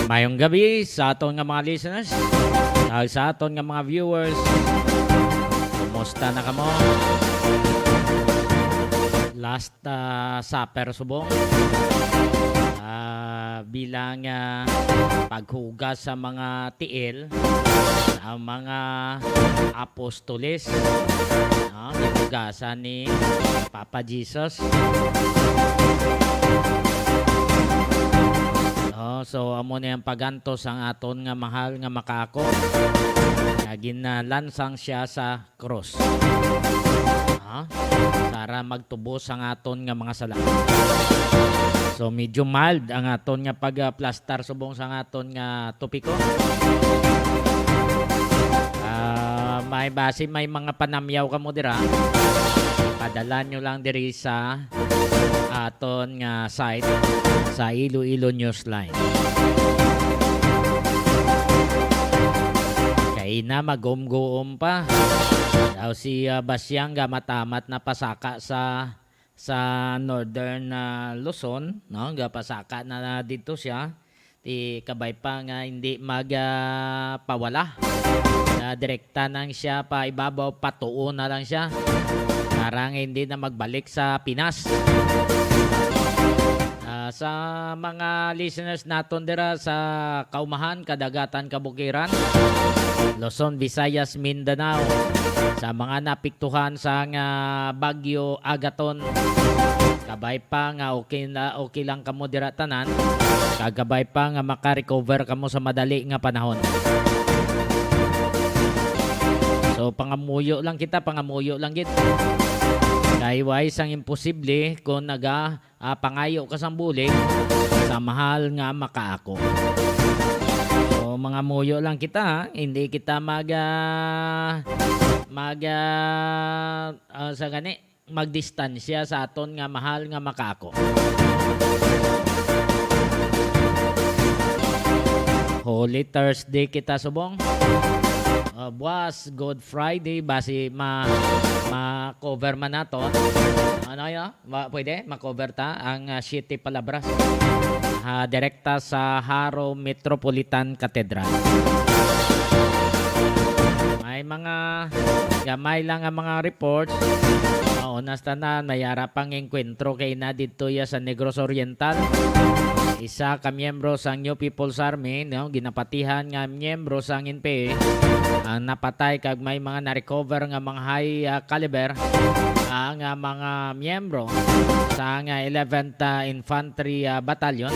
Mayong gabi sa aton nga mga listeners, sa aton nga mga viewers. Kumusta na kamo? Last supper subong bilang paghugas sa mga tiil sa mga apostoles, hinugasan ni Papa Jesus. So amo na yung pagantos ang aton nga mahal nga makaako nga ginalansang siya sa cross para magtubos ang aton nga mga sala. So medyo mild ang aton nga pagplastar subong sa aton nga topiko. May base may mga panamyaw kamo dira, ipadala nyo lang diri sa aton nga site sa Iloilonewsline. Kay na magumgoom pa daw si Basyang ga matamat na pasaka sa northern Luzon, no? Ga pasaka na dito siya. Ti kabay pa nga hindi magpawala. Direkta nang siya pa ibabaw, patuon na lang siya. Parang hindi na magbalik sa Pinas. Sa mga listeners naton dira sa Kaumahan, Kadagatan, Kabukiran, Luzon, Visayas, Mindanao, sa mga napiktuhan sa Bagyo, Agaton, kabay pa nga okay lang kamo dira tanan, kagabay pa nga maka-recover kamo sa madali nga panahon. So pangamuyo lang kita, pangamuyo lang gid. Kay wais ang imposible kung pangayo ka sa bulig sa mahal nga makaako. So mga muyo lang kita, hindi kita magdistansya sa aton nga mahal nga makaako. Holy Thursday kita subong. Buwas, Good Friday, basi ma-cover man nato. Ano yun? Pwede ma-cover ta ang City Palabras. Direkta sa Haro Metropolitan Cathedral. May mga gamay lang ang mga reports. Unas tanan, may arapang enkwentro kay na dito ya sa Negros Oriental. Isa ka miyembro sang New People's Army, no? Ginapatihan nga miyembro sang NPA ang napatay kag may mga na-recover nga mga high caliber ang mga miyembro sa 11th Infantry Battalion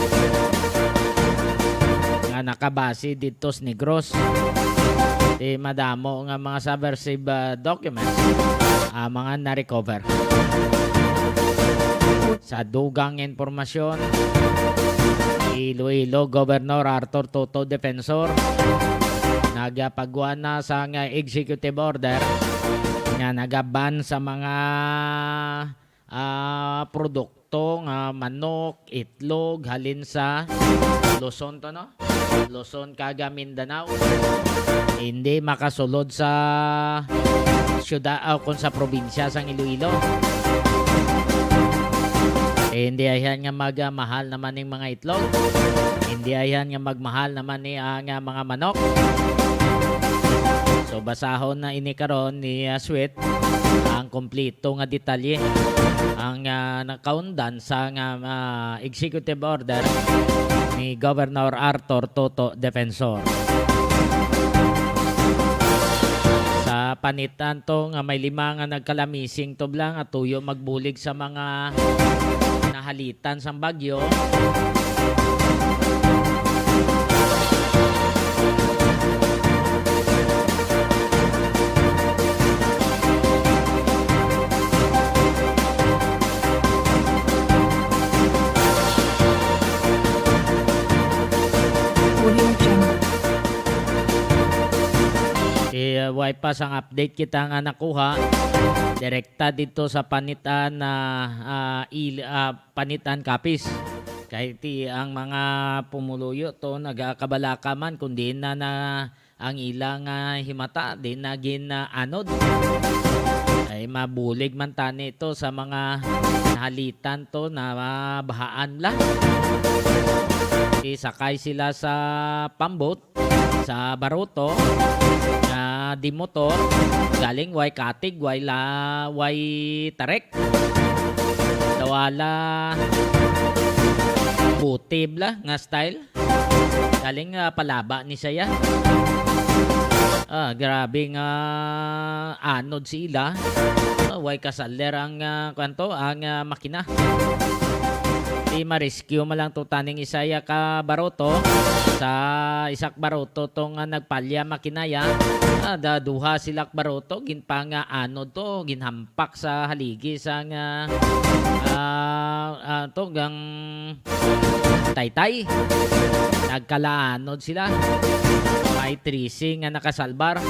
nga nakabase dito sa Negros. Di madamo nga mga subversive documents mga na-recover. Sa dugang informasyon, Iloilo Governor Arthur Toto Defensor nagapagwa na sa executive order nga nagaban sa mga produkto nga manok, itlog halin sa Luzon to, no? Luzon kaga Mindanao. Hindi makasulod sa syudad kung sa probinsya sang Iloilo. Hindi ayan nga magmahal naman ng mga itlog. Hindi ayan nga magmahal naman ni nga mga manok. So basahon na ini karon ni Sweet ang kompleto nga detalye ang nakaundan sa executive order ni Governor Arthur Toto Defensor. Sa panitan to nga may 5 nga nagkalamising tublang at tuyo magbulig sa mga nahalitan sa bagyo. Way pa sang update kita nga nakuha direkta dito sa panitan panitan kapis. Kahit ang mga pumuluyo to nagakabalaka man kundi na ang ilang himata di naging anod. Ay mabulig man tani ito sa mga nahalitan to na bahaan la. Sakay sila sa pambot sa baruto na di motor galing way katig way tarek dawala butib la nga style galing palaba ni saya. Grabe nga anod sila. Way kasaler ang kanto ang makina. Di ma-rescue mo lang to taning isaya ka baroto sa isak baroto tong nagpalya makinaya. Daduha silak baroto ginpang anod to ginhampak sa haligi sang to gang taytay. Nagkalaanod sila. May tracing nga nakasalbar.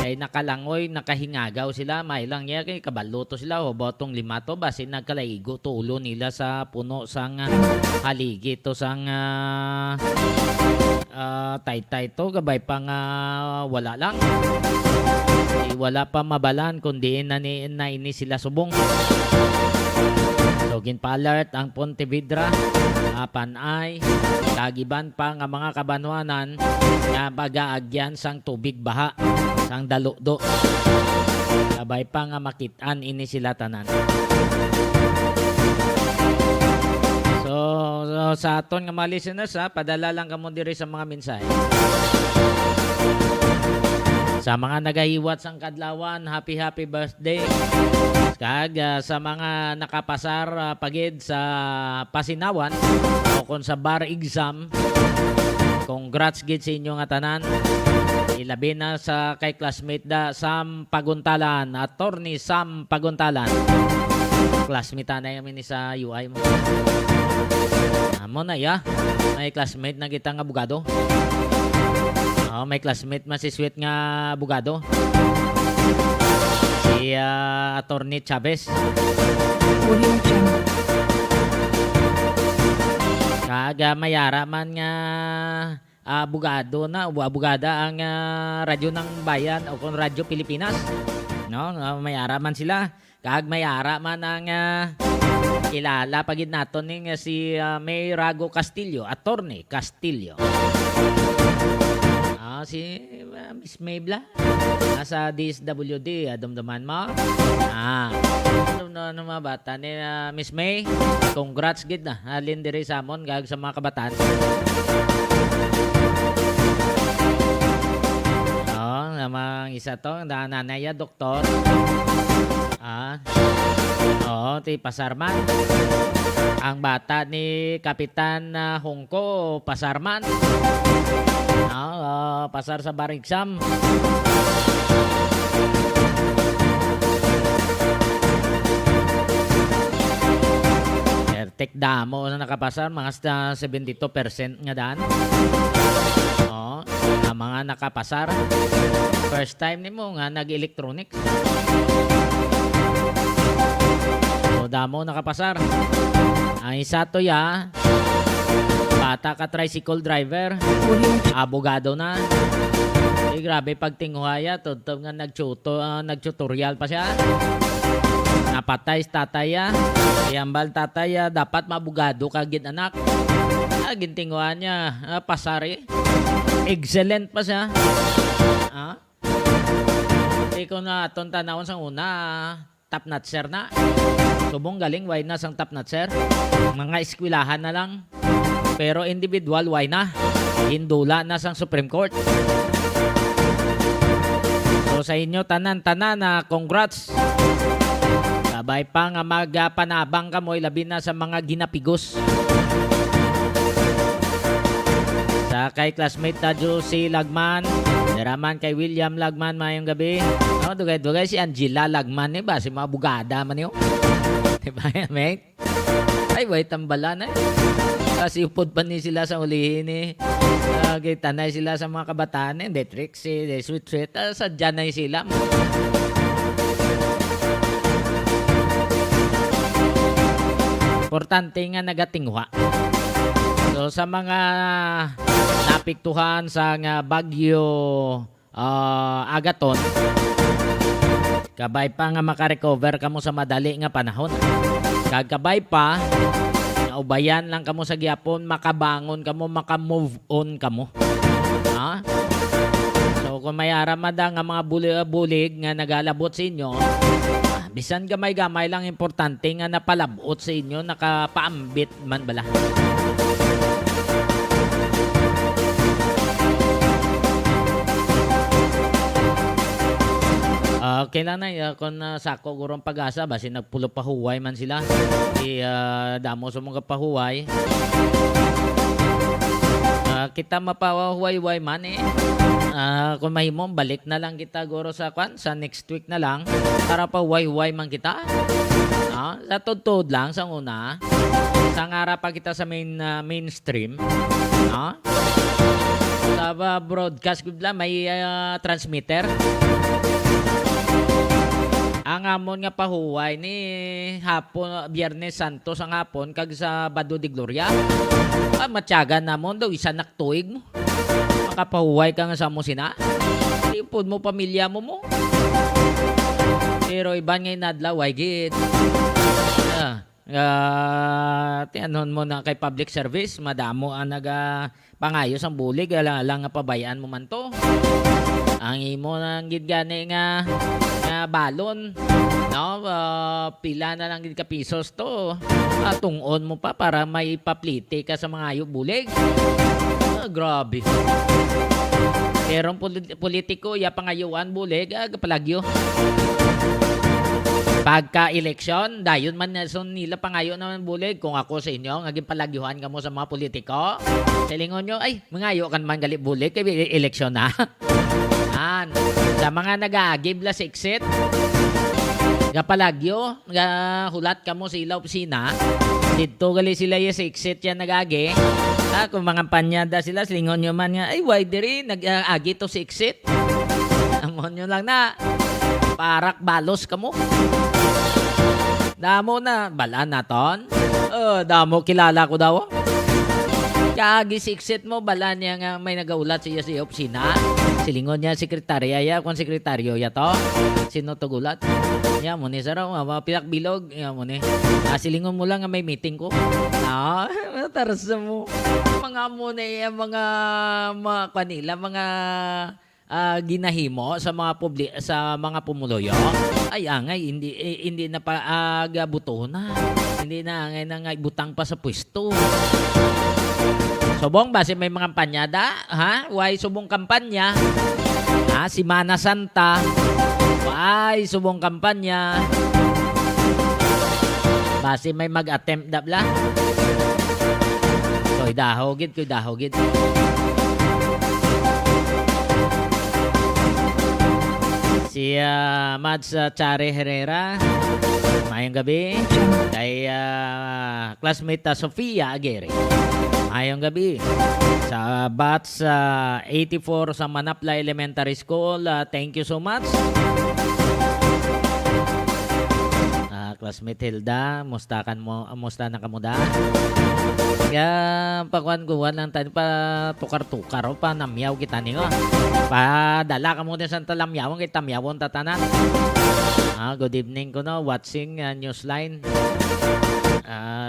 Kay nakalangoy, nakahingagaw sila. May lang niya kay kabaluto sila. O botong lima to. Basin nagkalaigo tulo nila sa puno sang haligi to sang taytay to. Gabay pang wala lang. Wala pa mabalan kundi naini sila subong. So ginpa-alert ang Pontevedra, Panay, kagiban pa nga mga kabanwanan nga bagaagyan sang tubig baha, sang dalukdo. Sabay pa nga makitaan ini sila tanan. So sa aton nga mga listeners padala lang kamo diri sa mga mensahe. Sa mga nagahiwat sang kadlawan, happy birthday. Kag sa mga nakapasar pagid sa pasinawan o kung sa bar exam, congrats gid sa inyo nga tanan. Ilabi na sa kay classmate da Sam Paguntalan, Attorney Sam Paguntalan. Classmate na yamin ni sa UI mo. Amo na ya, may classmate na kita nga abogado. May classmate man si sweet nga abogado. Si Attorney Chavez. Kaga mayara man nga abogado na o abogada ang radyo ng bayan o kung radyo Pilipinas. No, mayara man sila. Kag mayara man ang kilala pagid naton ning si May Rago Castillo, Attorney Castillo. Si Miss Maybla nasa DSWD dumduman mo ano mga bata ni Miss May, congrats gid na halin diri sa amon gag sa mga kabataan. Namang isa to nanaya doktor ti Pasarman ang bata ni Kapitan Hongko Pasarman. Pasar sa bar exam. Tek damo na nakapasar mga 72% nga daan. Ang mga nakapasar. First time nimo nga nag-electronics. Damo nakapasar. Ang isa to bata ka tricycle driver, abogado na. Grabe pagtinguhaya, tudtog nga nagtutorial pa siya. Napatay tataya, iyambal tataya, dapat mabugado ka gid anak. Gintinguhan niya, pasari. Excellent pa siya. Di ko na aton tanawon sa una, top notcher na. Subong galing, why na sang top notcher? Mga eskwelahan na lang. Pero individual, why na? Hindula na sang Supreme Court. So sa inyo, tanan-tanan na congrats. Sabay pa nga magpanabang ka mo, labi na sa mga ginapigos. Sa kay classmate ta Josie Lagman, daraman kay William Lagman mayong gabi. Dugay-dugay si Angela Lagman ba? Si mga bugada man yun. Diba yan, mate? Ay, way tambalan Kasi upod pa ni sila sa ulihin tanay sila sa mga kabataan de Trixie, de Sweet sadya na sila. Importante nga nagatingwa. So sa mga napiktuhan sa nga bagyo Agaton, kabay pa nga makarecover kamo sa madali nga panahon. Kagkabay pa nga ubayan lang kamo sa gyapon, makabangon kamo, makamove on kamo. Ha? So kung may aramada nga mga bulig nga nagalabot sa inyo, bisan gamay-gamay lang, importante nga napalabot sa inyo, nakapaambit man bala. Kailan na kung sako gurong pag-asa basin nagpulo pahuway man sila. Damo sa mga pahuway. Kita mapahuway-way man kung mahimong balik na lang kita guro sa next week na lang para pa way man kita. Sa tudtod lang sa una. Sa ngara pa kita sa mainstream. Sa broadcast bigla may transmitter. Ang amon nga pahuway ni hapon, Biyernes Santo sa hapon kag sa Bado de Gloria. Matyagan namon daw isa naktuig mo. Makapahuway ka nga sa mo sina. Ipod mo pamilya mo. Pero iban ngay nadlaway gid. Tianon mo na kay public service, madamo ang pangayos ang bulig, lang nga pabayaan mo man to. Ang imo nang gid gani nga balon, no? Pila na lang gid ka pisos to. Tungon mo pa para may paplite ka sa mga ayog bulig. Grabe. Pero politiko ya pangayuan bulig, palagyo. Pagka-eleksyon, dayon man nila pangayo naman bulig. Kung ako sa inyo, ngaging palagyuhan ka mo sa mga politiko, silingon nyo, ay, mangayo kan man gali bulig, kaya eleksyon na. Sa mga nag-aagib la siksit, palagyo, hulat ka mo sa ilaw pisina, dito gali sila yung siksit yan nag-agi. Kung mga panyada sila, silingon nyo man nga, ay, why diri, nag-agi to siksit. Amon nyo lang na, parak balos ka mo. Damo na, bala na ton. Damo, kilala ko daw. Kagi siksit mo, bala niya nga may nagaulat siya sa opisina. Silingon niya sekretarya ya, kung sekretaryo ya to. Sino to gulat? Ya mo ni saraw, pilakbilog. Ya mo ni. Silingon mo lang nga may meeting ko. Tarasa mo. Mga mo na yung mga kanila, mga ginahimo sa mga pumuloyo. Ay angay hindi na pa gabuto na. Hindi na angay na butang pa sa pwesto. Subong base may mga kampanyada, Why subong kampanya? Si Mana Santa. Why subong kampanya? Base may mag-attempt dabla. Koy dahogid. Si Mads Chare Herrera, mayong gabi. Kay classmate Sofia Aguirre, mayong gabi. Sa batch 84 sa Manapla Elementary School, thank you so much. Classmate Hilda, musta na kamuda? Kaya pagkuhan lang tayo pa tukar-tukar o pa namyaw kita niyo. Padala ka muna sa talamyawang kay tamyawon tatanan. Good evening ko no, watching Newsline.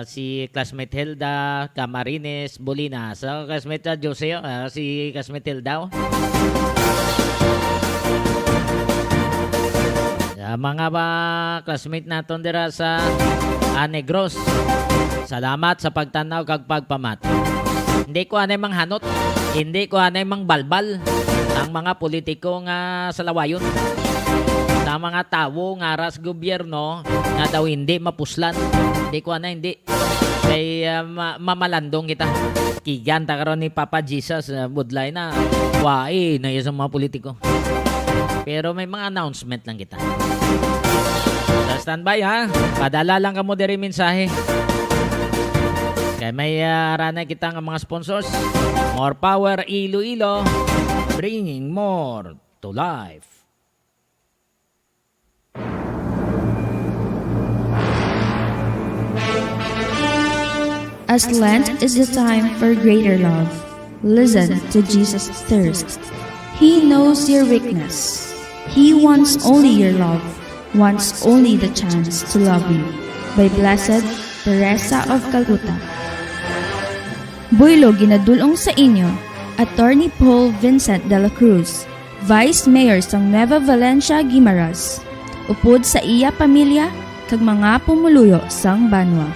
Si classmate Hilda Camarines Bolina. So classmate Jose, si classmate Hilda. Mga classmate naton dira sa Negros, salamat sa pagtanaw kag pagpamat. Hindi ko anay manghanot, hindi ko anay mangbalbal ang mga politiko nga sa lawayon. Sa mga tawo nga ras gobyerno nga daw hindi mapuslan. Hindi ko anay hindi. Kay mamalandong kita. Kiganta karon ni Papa Jesus budlay na wae na sa mga politiko. Pero may mga announcement lang kita. So standby padala lang kamo diri mensahe. Kaya may rana kita ng mga sponsors. More Power Iloilo, bringing more to life. As Lent is the time for greater love, listen to Jesus' thirst. He knows your weakness. He wants only your love, wants only the chance to love you. By Blessed Teresa of Calcutta. Buylo ginadulong sa inyo, Attorney Paul Vincent de la Cruz, Vice Mayor sang Nueva Valencia, Guimaras, upod sa iya pamilya, kag mga pumuluyo sang banwa.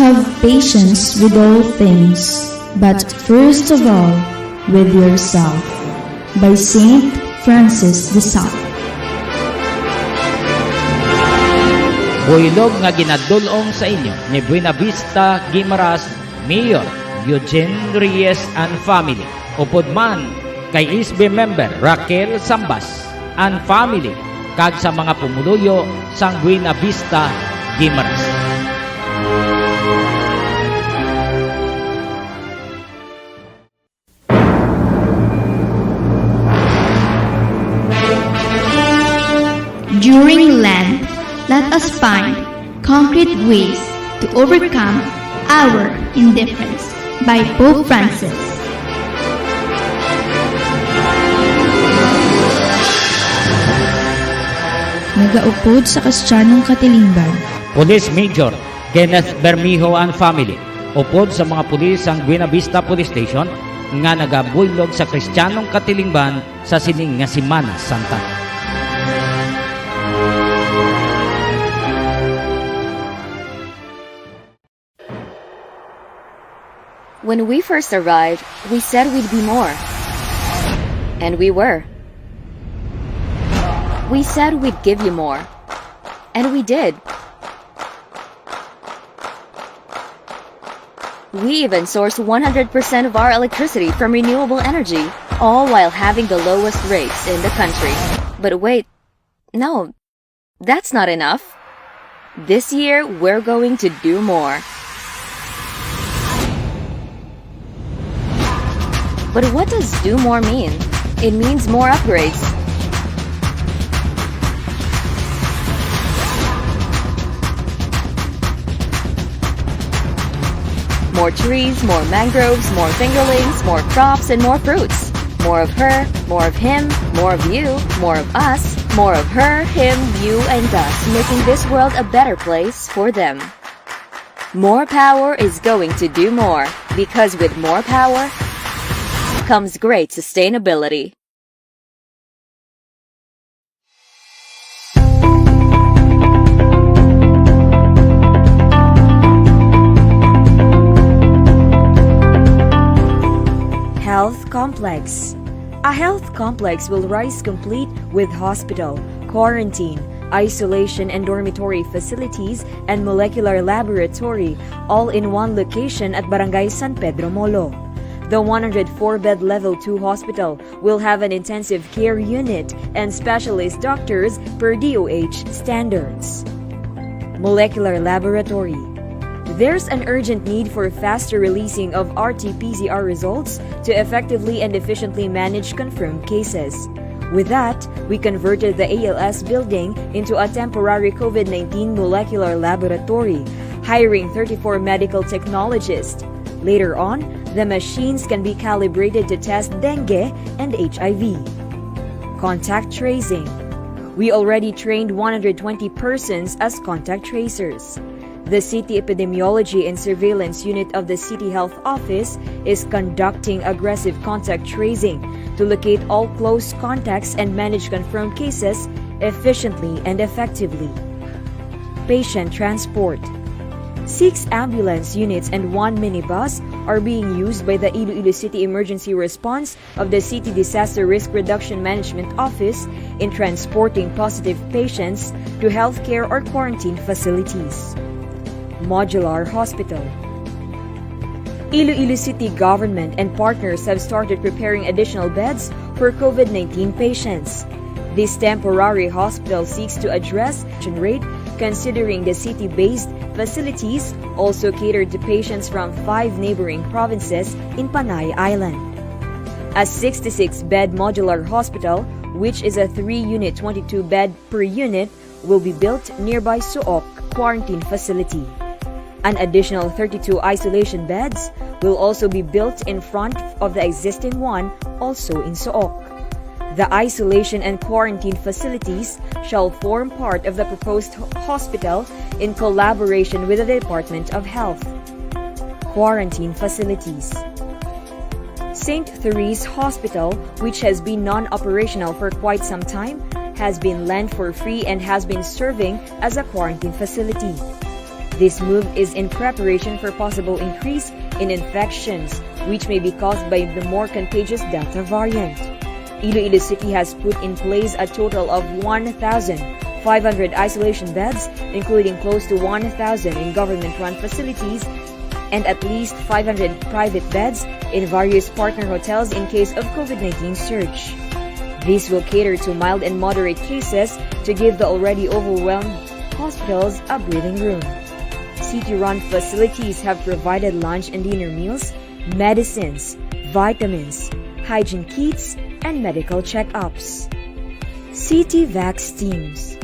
Have patience with all things, but first of all, with yourself. By Saint Francis de Sales. Buylog nga ginadulong sa inyo ni Buena Vista, Guimaras, Mayor Eugene Reyes and family. Upod man kay ISB member Raquel Sambas and family kag sa mga pumuluyo sang Buena Vista, Guimaras. During Lent, let us find concrete ways to overcome our indifference by Pope Francis. Nagaupod sa Kristyanong Katilingban. Police Major Kenneth Bermijo and family. Upod sa mga pulis ang Buena Vista Police Station nga nagabuylog sa Kristyanong Katilingban sa sining nga Semana Santa. When we first arrived, we said we'd be more. And we were. We said we'd give you more. And we did. We even sourced 100% of our electricity from renewable energy, all while having the lowest rates in the country. But wait, no, that's not enough. This year, we're going to do more. But what does do more mean? It means more upgrades. More trees, more mangroves, more fingerlings, more crops, and more fruits. More of her, more of him, more of you, more of us, more of her, him, you, and us, making this world a better place for them. More power is going to do more, because with more power comes great sustainability. Health complex. A health complex will rise complete with hospital, quarantine, isolation and dormitory facilities, and molecular laboratory, all in one location at Barangay San Pedro Molo. The 104-bed Level 2 hospital will have an intensive care unit and specialist doctors per DOH standards. Molecular laboratory. There's an urgent need for faster releasing of RT-PCR results to effectively and efficiently manage confirmed cases. With that, we converted the ALS building into a temporary COVID-19 molecular laboratory, hiring 34 medical technologists. Later on, the machines can be calibrated to test dengue and HIV. Contact tracing. We already trained 120 persons as contact tracers. The City Epidemiology and Surveillance Unit of the City Health Office is conducting aggressive contact tracing to locate all close contacts and manage confirmed cases efficiently and effectively. Patient transport. 6 ambulance units and 1 minibus are being used by the Iloilo City Emergency Response of the City Disaster Risk Reduction Management Office in transporting positive patients to healthcare or quarantine facilities. Modular Hospital. Iloilo City government and partners have started preparing additional beds for COVID-19 patients. This temporary hospital seeks to address the rate considering the city-based facilities also catered to patients from 5 neighboring provinces in Panay Island. A 66-bed modular hospital, which is a 3-unit 22-bed per unit, will be built nearby Suok quarantine facility. An additional 32 isolation beds will also be built in front of the existing one, also in Suok. The isolation and quarantine facilities shall form part of the proposed hospital in collaboration with the Department of Health. Quarantine facilities. St. Therese Hospital, which has been non-operational for quite some time, has been lent for free and has been serving as a quarantine facility. This move is in preparation for possible increase in infections, which may be caused by the more contagious Delta variant. Iloilo City has put in place a total of 1,500 isolation beds, including close to 1,000 in government-run facilities and at least 500 private beds in various partner hotels in case of COVID-19 surge. This will cater to mild and moderate cases to give the already overwhelmed hospitals a breathing room. City-run facilities have provided lunch and dinner meals, medicines, vitamins, hygiene kits, and medical checkups. City Vax teams.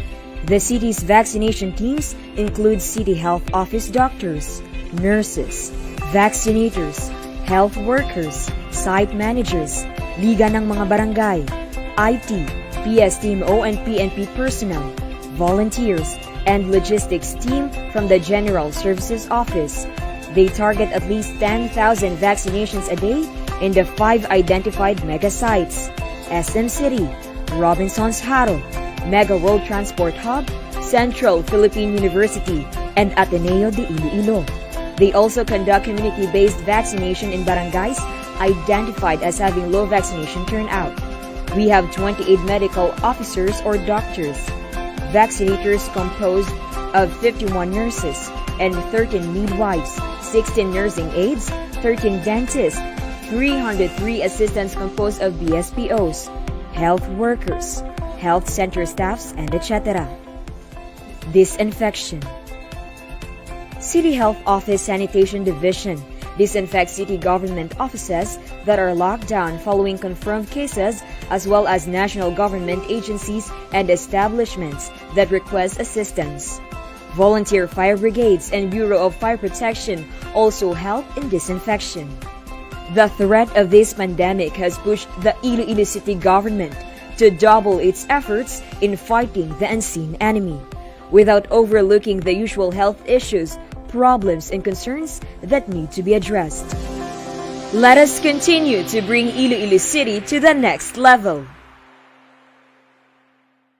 The city's vaccination teams include city health office doctors, nurses, vaccinators, health workers, site managers, liga ng mga barangay, IT, PSTMO and PNP personnel, volunteers, and logistics team from the General Services Office. They target at least 10,000 vaccinations a day in the 5 identified mega sites: SM City, Robinson's Haro, Mega World Transport Hub, Central Philippine University, and Ateneo de Iloilo. They also conduct community-based vaccination in barangays identified as having low vaccination turnout. We have 28 medical officers or doctors, vaccinators composed of 51 nurses and 13 midwives, 16 nursing aides, 13 dentists, 303 assistants composed of BSPOs, health workers, health center staffs, and etc. Disinfection. City Health Office Sanitation Division disinfects city government offices that are locked down following confirmed cases, as well as national government agencies and establishments that request assistance. Volunteer fire brigades and Bureau of Fire Protection also help in disinfection. The threat of this pandemic has pushed the Iloilo City government to double its efforts in fighting the unseen enemy, without overlooking the usual health issues, problems, and concerns that need to be addressed. Let us continue to bring Iloilo City to the next level.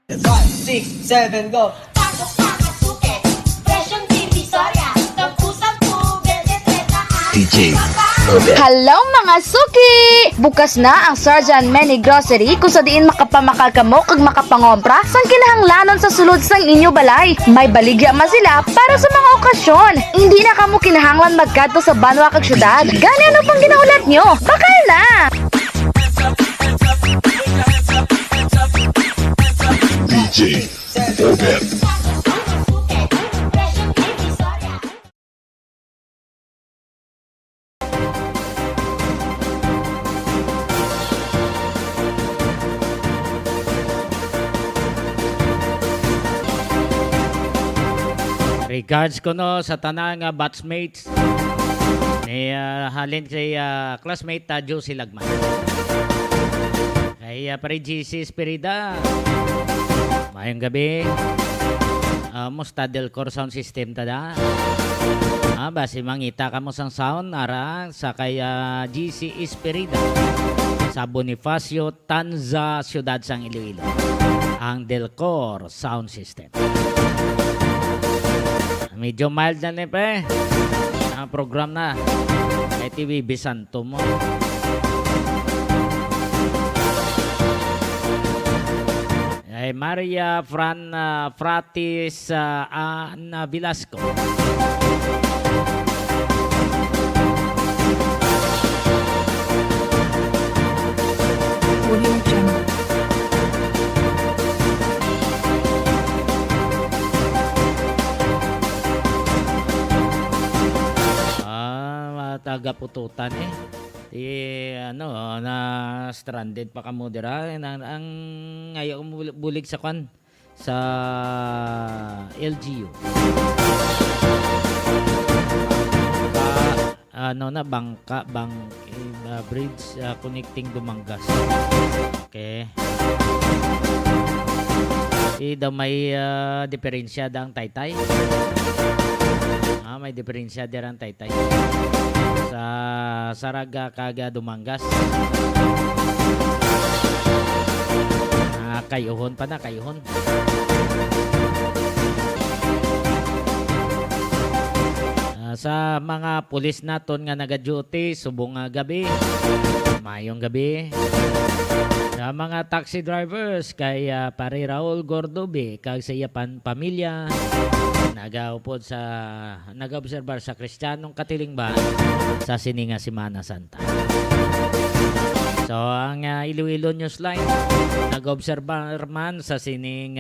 5, 6, 7, go! DJ Hello mga suki! Bukas na ang Sarjan Many Grocery kung sa diin makapamakal kamo kag makapangompra sang kinahanglanon sa sulod sang inyo balay. May baligya man sila para sa mga okasyon. Hindi na kamo kinahanglan magkadto sa banwa kag syudad. Gani ano pang ginaulat nyo? Bakal na! DJ Obet. Regards ko no sa tanang batchmates ni halin kay classmate ta Josie Lagman. Kay pare GC Esperida. Mayong gabi. Musta Delcor sound system tada. Basi mangita ka mo sang sound ara sa kay GC Esperida sa Bonifacio, Tanza, Ciudad sang Iloilo. Ang Delcor sound system. Medyo mild na pre. Ang program na. Kay TV Bisanto mo. Ay Maria Fratis Ana Velasco. Taga-pututan ano, na stranded pa kamo dira. Ang ngayon bulig sa kwan sa LGU. Ano na bangka bridge connecting Dumangas. Okay. Daw may diferensya dang taytay. May diferensya dirang taytay. Sa Saraga kaga Dumangas. Kayuhon pa na, kayuhon. Sa mga pulis naton nga naga-duty subong nga gabi, mayong gabi. Sa mga taxi drivers kay pare Raul Gordobe kag sa iya pamilya nagaupod sa nagaobserbar sa Kristiyanong katilingban sa sininga Semana Santa. So ang Iloilo Newsline nag-obserbar man sa sining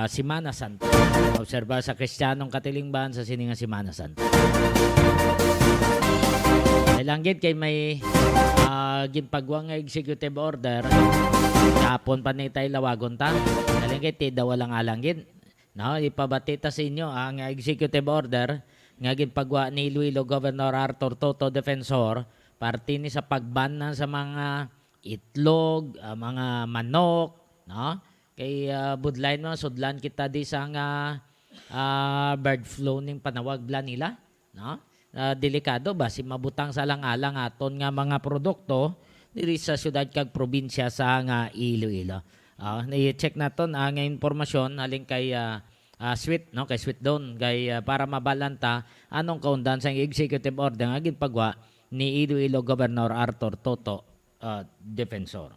Semana Santa. Obserbar sa Kristiyanong katilingban sa sining Semana Santa. Langgit kay may ginpagwa nga executive order kapon pa ni tay lawagon ta. Langgit ti daw walang alanggit. No, ipabati ta sa inyo ang executive order nga ginpagwa ni Iloilo Governor Arthur Toto Defensor parte ni sa pagban sa mga itlog, mga manok, no? Kay budlain mo sudlan kita di sa nga bird flu ning panawag bla nila, no? Delikado ba si mabutang sa alang-alang aton nga mga produkto diri sa syudad kag probinsya sa nga Iloilo. Ni-check naton ang impormasyon halin kay Sweet, no? Kay Sweet Down kay para mabalanta anong kaundan sa executive order nga ginpagwa ni Iloilo Governor Arthur Toto Defensor.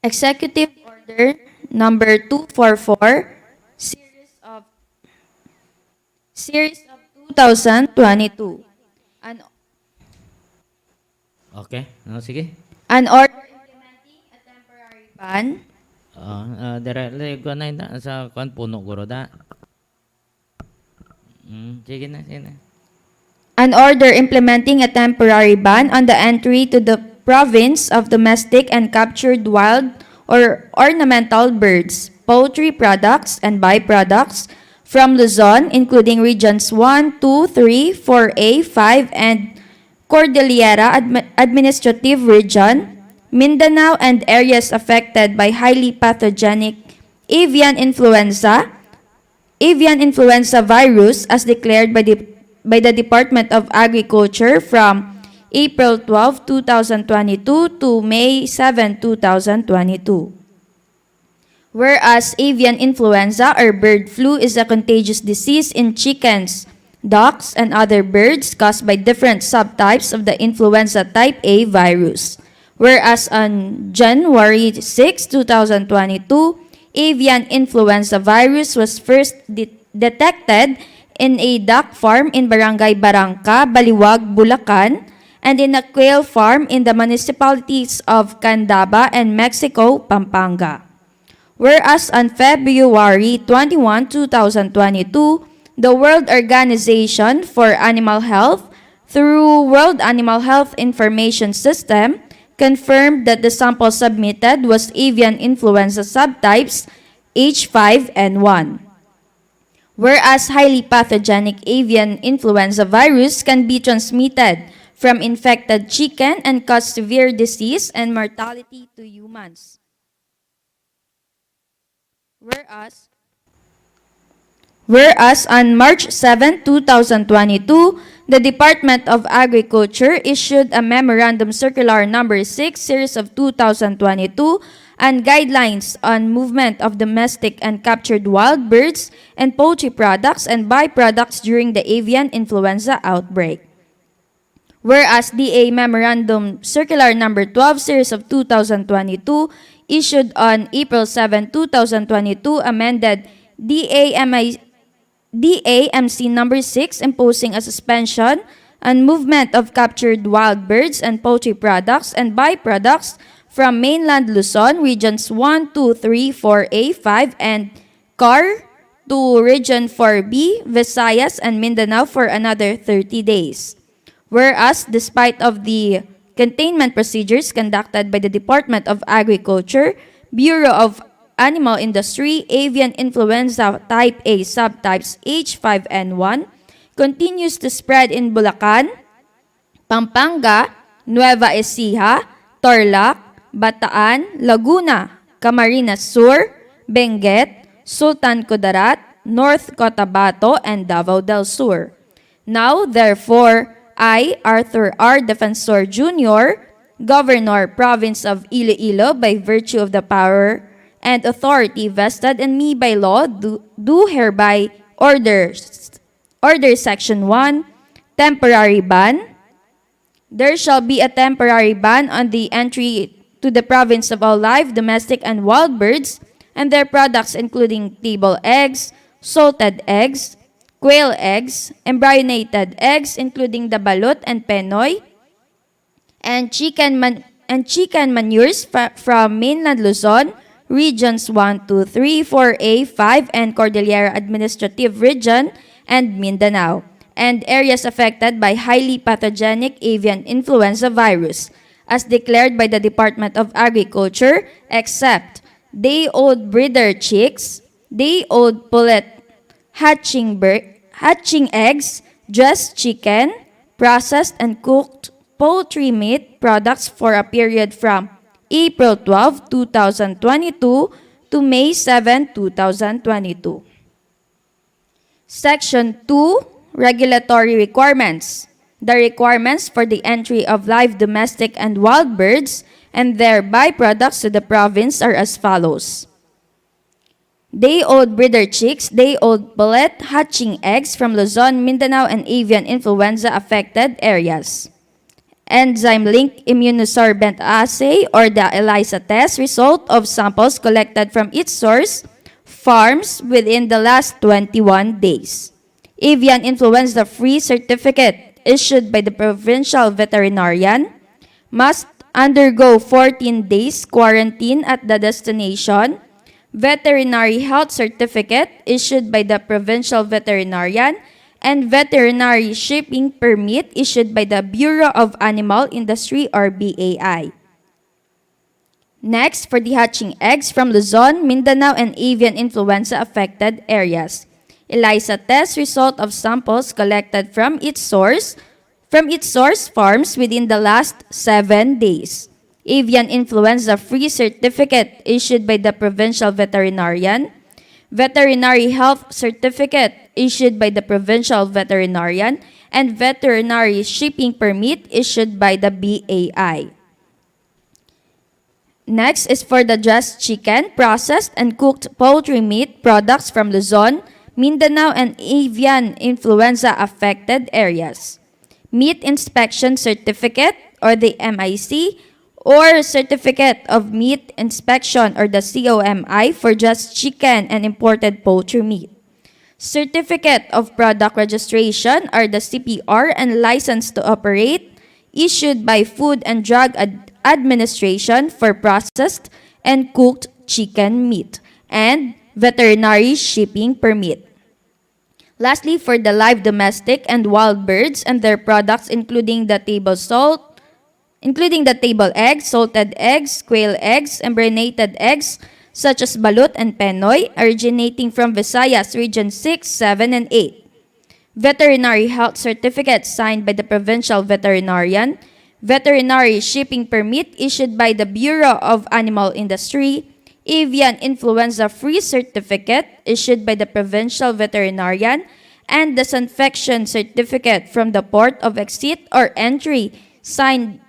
Executive Order number 244, Series of 2022. Okay, sige. An order implementing a temporary ban. Dire ko na sa kwan puno guro da. Sige na. An order implementing a temporary ban on the entry to the province of domestic and captured wild or ornamental birds, poultry products, and byproducts from Luzon, including regions 1, 2, 3, 4A, 5, and Cordillera Administrative Region, Mindanao, and areas affected by highly pathogenic avian influenza virus as declared by the Department of Agriculture from April 12, 2022 to May 7, 2022. Whereas avian influenza or bird flu is a contagious disease in chickens, ducks, and other birds caused by different subtypes of the influenza type A virus. Whereas on January 6, 2022, avian influenza virus was first detected in a duck farm in Barangay Barangka, Baliwag, Bulacan, and in a quail farm in the municipalities of Candaba and Mexico, Pampanga. Whereas on February 21, 2022, the World Organization for Animal Health, through World Animal Health Information System, confirmed that the sample submitted was avian influenza subtypes H5N1. Whereas highly pathogenic avian influenza virus can be transmitted from infected chicken and cause severe disease and mortality to humans. Whereas on March 7, 2022, the Department of Agriculture issued a Memorandum Circular Number 6, Series of 2022, and guidelines on movement of domestic and captured wild birds and poultry products and byproducts during the avian influenza outbreak. Whereas DA Memorandum Circular Number 12, Series of 2022, issued on April 7, 2022, amended DAMC Number 6, imposing a suspension on movement of captured wild birds and poultry products and byproducts from mainland Luzon, regions 1, 2, 3, 4A, 5, and CAR, to Region 4B, Visayas, and Mindanao for another 30 days. Whereas, despite of the containment procedures conducted by the Department of Agriculture, Bureau of Animal Industry, avian influenza type A subtypes H5N1 continues to spread in Bulacan, Pampanga, Nueva Ecija, Tarlac, Bataan, Laguna, Camarines Sur, Benguet, Sultan Kudarat, North Cotabato, and Davao del Sur. Now, therefore, I, Arthur R. Defensor Jr., Governor, Province of Iloilo, by virtue of the power and authority vested in me by law, do hereby order Section 1, temporary ban. There shall be a temporary ban on the entry to the province of all live, domestic, and wild birds and their products including table eggs, salted eggs, quail eggs, embryonated eggs including the balut and penoy, and chicken manures from mainland Luzon, regions 1, 2, 3, 4A, 5, and Cordillera Administrative Region, and Mindanao, and areas affected by highly pathogenic avian influenza virus, as declared by the Department of Agriculture, except day-old breeder chicks, day-old pullet hatching eggs, dressed chicken, processed and cooked poultry meat products for a period from April 12, 2022 to May 7, 2022. Section 2, Regulatory Requirements. The requirements for the entry of live domestic and wild birds and their byproducts to the province are as follows. Day-old breeder chicks, day-old pullet hatching eggs from Luzon, Mindanao, and avian influenza affected areas. Enzyme-linked immunosorbent assay or the ELISA test result of samples collected from its source farms within the last 21 days. Avian influenza-free certificate issued by the provincial veterinarian must undergo 14 days quarantine at the destination. Veterinary health certificate issued by the provincial veterinarian and veterinary shipping permit issued by the Bureau of Animal Industry or BAI. Next, for the hatching eggs from Luzon, Mindanao, and avian influenza affected areas. ELISA test result of samples collected from its source farms within the last 7 days. Avian influenza-free certificate issued by the provincial veterinarian. Veterinary health certificate issued by the provincial veterinarian, and veterinary shipping permit issued by the BAI. Next is for the dressed chicken, processed and cooked poultry meat products from Luzon, Mindanao, and avian influenza affected areas. Meat inspection certificate or the MIC or certificate of meat inspection or the COMI for just chicken and imported poultry meat. Certificate of product registration or the CPR and license to operate issued by Food and Drug Administration for processed and cooked chicken meat, and veterinary shipping permit. Lastly, for the live domestic and wild birds and their products including the table eggs, salted eggs, quail eggs, embryonated eggs such as balut and penoy originating from Visayas Region 6, 7, and 8. Veterinary health certificate signed by the provincial veterinarian, veterinary shipping permit issued by the Bureau of Animal Industry, avian influenza-free certificate issued by the provincial veterinarian, and disinfection certificate from the port of exit or entry signed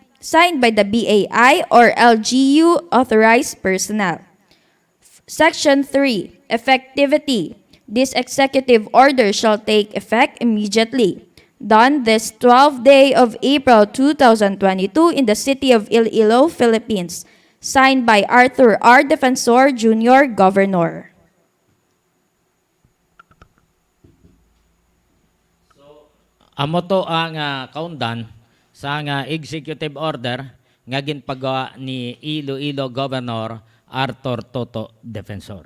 by the BAI or LGU authorized personnel. Section 3. Effectivity. This executive order shall take effect immediately. Done this 12th day of April 2022 in the city of Iloilo, Philippines. Signed by Arthur R. Defensor Jr., Governor. Amo to ang kaundan sa executive order nga ginpagawa ni Iloilo Governor Arthur Toto Defensor.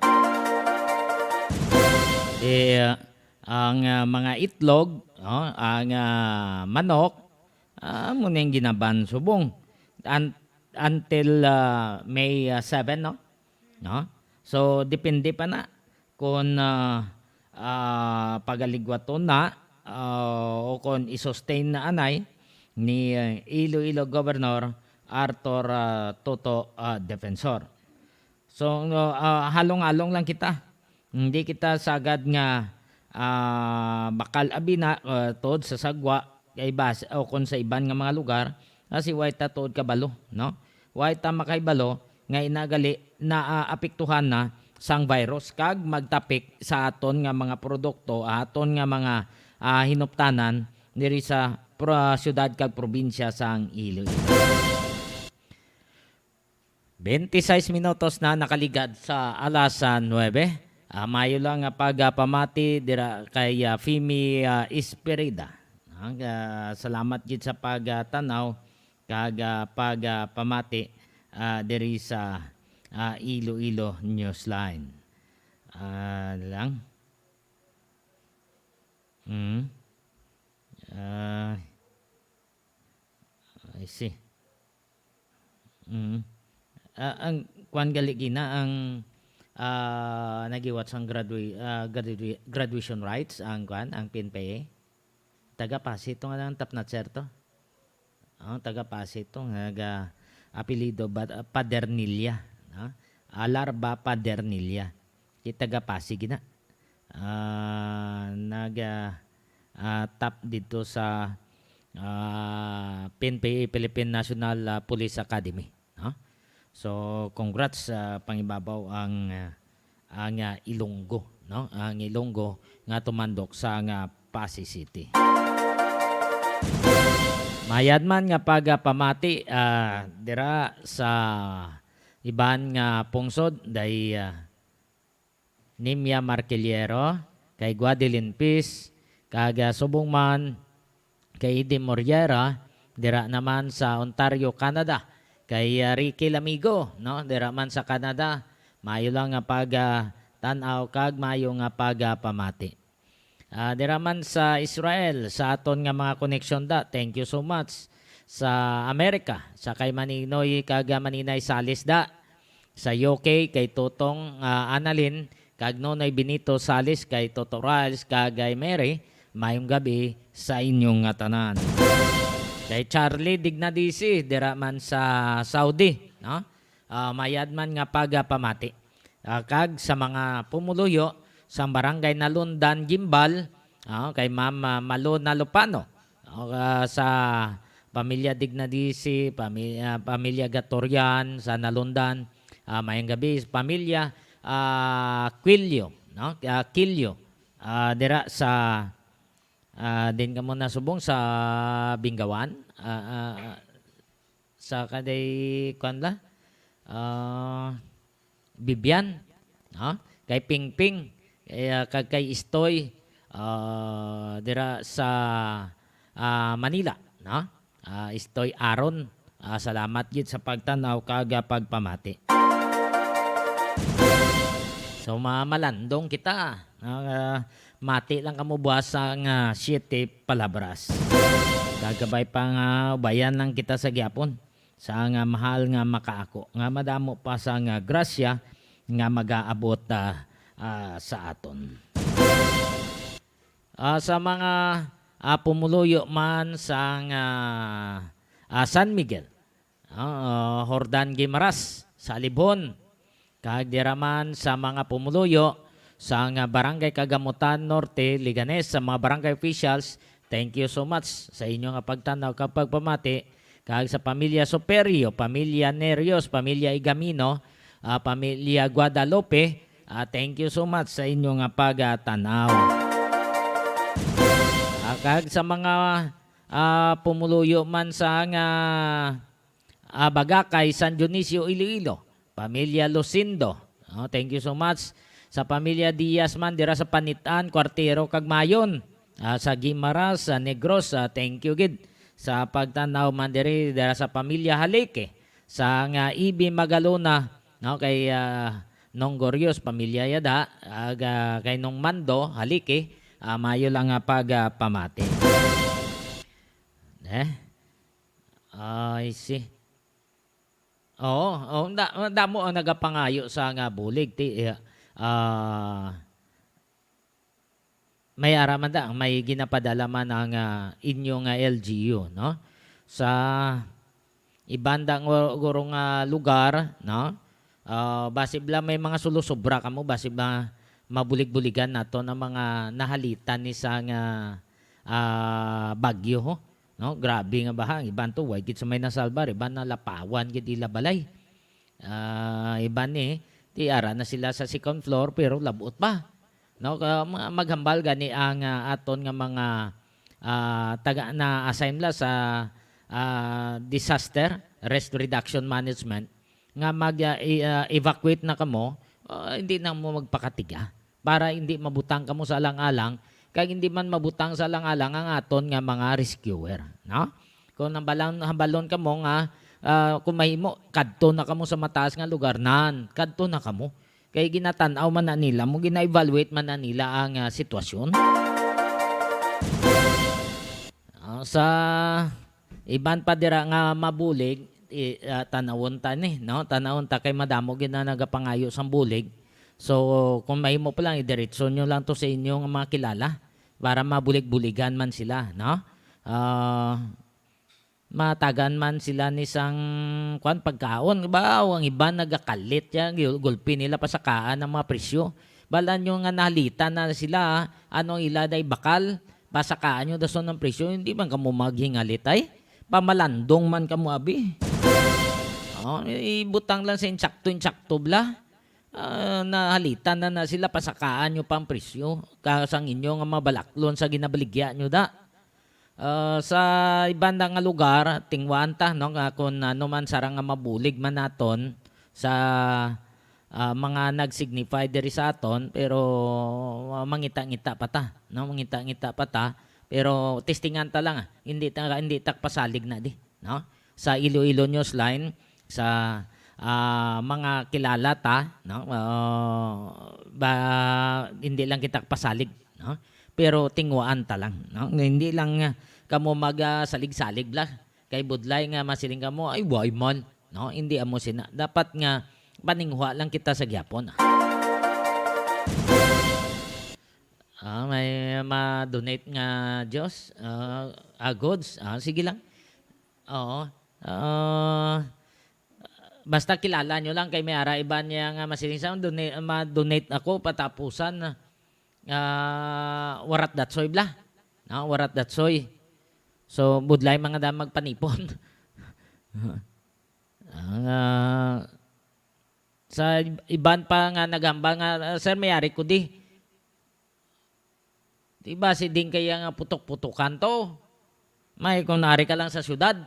ang mga itlog, ang manok, muna yung ginaban subong. Until May 7, no? No? So, depende pa na kung pagaligwato na o kung isustain na anay ni Iloilo Governor Arthur Toto Defensor. So, halong-halong lang kita. Hindi kita sagad nga bakal abina tod sa sagwa kay bas o kung sa iban nga mga lugar kasi white ta tod kabalo, no? White ta makaibalo nga inagali na apektuhan na sang virus kag magtapik sa aton nga mga produkto, aton nga mga hinuptanan diri sa syudad kag probinsya sang Iloilo. 26 minutos na nakaligad sa alas 9. Mayo lang nga pagpamati dira kay Fimi Esperida. Salamat gid sa pagtanaw kag pagpamati diri sa Iloilo Newsline. Lang. I see. Ang kwan gali gina ang nagiwat sang graduation rights ang kwan ang PNPA. Taga Pasito nga lang tapnat serto. Taga Pasito nga apelido Padernilla, no? Alarba Padernilla. Taga Pasig gina. Tap dito sa PNPA, Philippine National Police Academy. So congrats sa pangibabaw ang Ilonggo, no? Ang Ilonggo nga tumandok sa Pasig City. Mayad man nga pagpamati dira sa iban nga pungsod day Nimia Marquillero, kay Guadeline Peace, kag subong man kay Eddie Moriera dira naman sa Ontario, Canada. Kay Ricky Lamigo, no? Dira man sa Canada, mayo lang nga tanaw kag mayo nga pamati. Dira man sa Israel, sa aton nga mga connection da. Thank you so much sa Amerika, sa kay Maninoy kag Maninay Salis da. Sa UK kay Totong Annalyn kag Nonoy Benito Salis, kay Toto Riles kag kay Mary. Mayong gabi sa inyong tanan. Kay Charlie Dignadisi, dira man sa Saudi, no? Mayad man nga pagpamati. Kag sa mga pumuluyo sa barangay Nalundan, Gimbal, kay Ma'am Malona Lupano, sa pamilya Dignadisi, pamilya Gatorian sa Nalundan, mayang gabi pamilya Quilio, no? Quilio, dira sa din ka muna subong sa Bingawan, sa kaday kanla Bibian, kay Pingping, kay Istoy, dira sa Manila, no? Istoy Aron, salamat gid sa pagtanaw kag pagpamati. So malandong kita, mati lang kamo buwas ang 7 palabras. Gagabay pa nga bayan lang kita sa gyapon sa nga mahal nga makaako nga madamo pa sa nga grasya nga mag-aabot sa aton. Sa mga pumuluyo man sa San Miguel, Jordan Guimaras sa Libon, kag diraman sa mga pumuluyo sa Barangay Kagamutan Norte, Liganes, sa mga barangay officials, thank you so much sa inyong pagtanaw kapag pamati. Kag sa pamilya Superio, pamilya Nerios, pamilya Igamino, pamilya Guadalupe, thank you so much sa inyong pagtanaw. Kag sa mga pumuluyo man sa Bagakay, San Dionisio, Iloilo, pamilya Lucindo, thank you so much. Sa pamilya Diaz man dira sa Panitan, Kwartero kag Mayon, sa Gimaras, sa Negros, thank you gid sa pagtanaw man dira sa pamilya Halike, sa Ibi Magalona, no, kay nong Gorios pamilya yada kay nong Mando haliki mayo lang nga pamati. I see. Oo, damo ang nagapangayo sa nga bulig may araman da may ginapadala man ang inyong LGU, no? Sa ibandang gurong lugar, no? Basib lang may mga sulusobra kamo, basib mabulig-buligan nato ng mga nahalitan ni sa nga bagyo, ho? No? Grabe nga bahang iban to way gid sa may nasalbar, iban na lapawan gid ila balay. Iban ni ti ara na sila sa second floor pero labot pa. No, maghambal gani ang aton nga mga taga na assign la sa disaster risk reduction management nga mag-evacuate na kamo, hindi na mo magpakatiga para hindi mabutang kamo sa alang-alang kag hindi man mabutang sa alang-alang ang aton nga mga rescuer, no? Kung hambalon kamo nga kung mahimo kadto na kamo sa mataas nga lugar nan, kadto na kamo. Kaya ginatanaw man na nila, mo gina-evaluate man na nila ang sitwasyon. Sa iban pa dira nga mabulig, tanawon ta ni, no? Tanawon ta kay madamo gina nagapangayo sang bulig. So kung mahimo pa lang idiretso nyo lang to sa inyong mga kilala para mabulig-buligan man sila, no? Matagan man sila ni sang pagkaon ba ang iba nagakalit yan gulpi nila pasakaan ng mga presyo balan nyo nga nalita na sila anong ila day bakal pasakaan nyo dason ng presyo hindi man kamo maghingalit ay pamalandong man kamo abi ibutang lang sa insakto bla nahalitan na sila pasakaan nyo pang presyo kasang inyo nga mabalaklon sa ginabaligya nyo da. Sa ibanda nga lugar tingwan ta no kung ano man sarang nga mabulig man naton sa mga nagsignify diri sa aton pero mangita-ngita pa ta no mangita-ngita pa ta pero testingan ta lang hindi ta pasalig na di no sa Iloilonewsline sa mga kilala ta no hindi lang kita pasalig no pero tingwaan ta lang no hindi lang kamo salig-salig bla kay budlay nga masiling kamo ay why man no hindi amo sina dapat nga paninghuwa lang kita sa gyapon may ma-donate nga Diyos goods sige lang oo basta kilala nyo lang kay may ara iba niya nga masiling sa ma-donate ako patapusan warat datsoy bla no warat datsoy so budlay mga da magpanipon sa iban pa nga nagamba nga sir mayari ko di diba si ding kaya nga putok-putukan to may kung nari ka lang sa syudad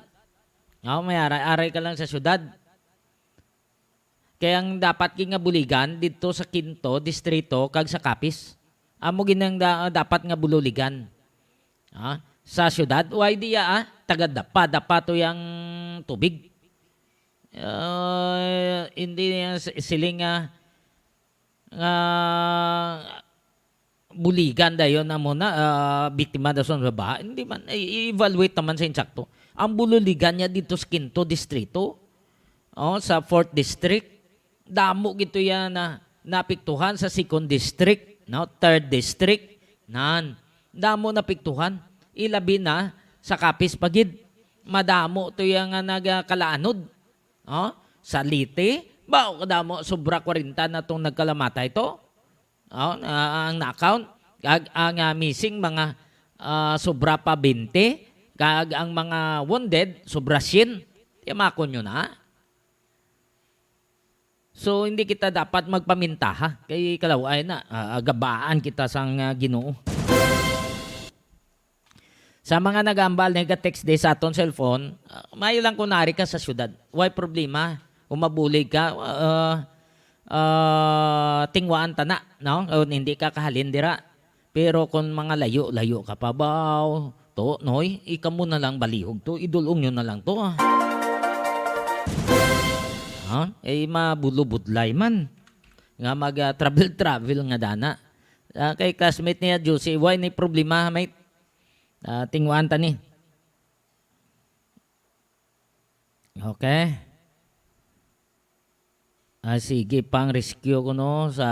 may aray ka lang sa syudad kaya ang dapat nga buligan dito sa Quinto distrito kag sa Capiz amo ginang dapat nga bululigan. Sa syudad, why diya taga-dapa to yang tubig. Hindi siling buligan dayon na muna biktima da son baha. Hindi man i-evaluate naman sa insakto. Ang bululigan niya dito sa Quinto distrito, sa 4th district, damo gito yan na napiktuhan sa 2nd district. No, 3rd district damo na piktuhan ilabi na sa Capiz pagid madamo to yang nagakalaanod sa Lite bao kadamo sobra 40 na tong nagkalamatay to ang na-account kag ang missing mga sobra pa 20 kag ang mga wounded sobra 100 yamakon nyo na. So hindi kita dapat magpaminta kay kalaway na gabaan kita sang Ginoo. Sa mga nagambal nega-text day sa aton cellphone, mayo lang kunari ka sa syudad. Why problema? Umabulig ka tingwaan ta na, no? Hindi ka kahalin dira. Pero kung mga layo ka pa baw, to noy, ika mo na lang balihog to, idulong nyo na lang to. Mabulubudlay man. nga mag-travel nga dana. Kay classmate niya, Juicy, why ni problema, mate? Tingwaan ta ni. Okay. Sige, pang rescue ko no sa